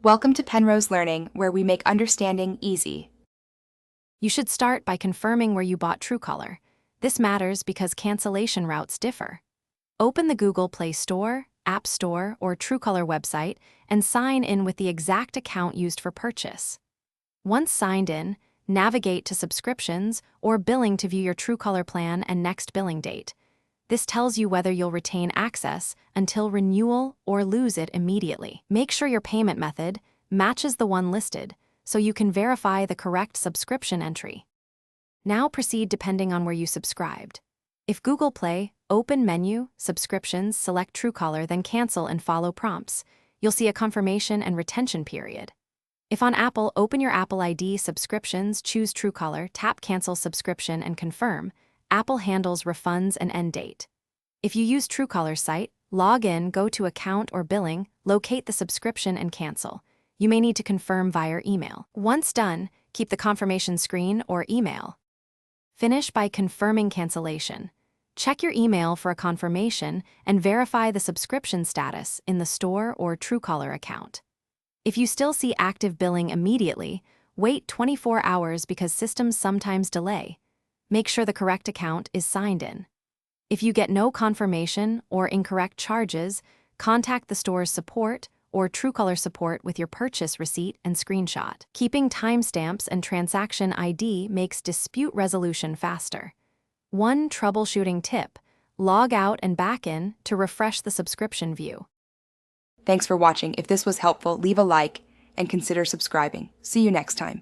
Welcome to Penrose Learning, where we make understanding easy. You should start by confirming where you bought Truecaller. This matters because cancellation routes differ. Open the Google Play Store, App Store, or Truecaller website and sign in with the exact account used for purchase. Once signed in, navigate to Subscriptions or Billing to view your Truecaller plan and next billing date. This tells you whether you'll retain access until renewal or lose it immediately. Make sure your payment method matches the one listed so you can verify the correct subscription entry. Now proceed depending on where you subscribed. If Google Play, open Menu, Subscriptions, select Truecaller, then Cancel and follow prompts. You'll see a confirmation and retention period. If on Apple, open your Apple ID, Subscriptions, choose Truecaller, tap Cancel Subscription and confirm. Apple handles refunds and end date. If you use Truecaller's site, log in, go to Account or Billing, locate the subscription and cancel. You may need to confirm via email. Once done, keep the confirmation screen or email. Finish by confirming cancellation. Check your email for a confirmation and verify the subscription status in the store or Truecaller account. If you still see active billing immediately, wait 24 hours because systems sometimes delay. Make sure the correct account is signed in. If you get no confirmation or incorrect charges, contact the store's support or Truecaller support with your purchase receipt and screenshot. Keeping timestamps and transaction ID makes dispute resolution faster. One troubleshooting tip: log out and back in to refresh the subscription view. Thanks for watching. If this was helpful, leave a like and consider subscribing. See you next time.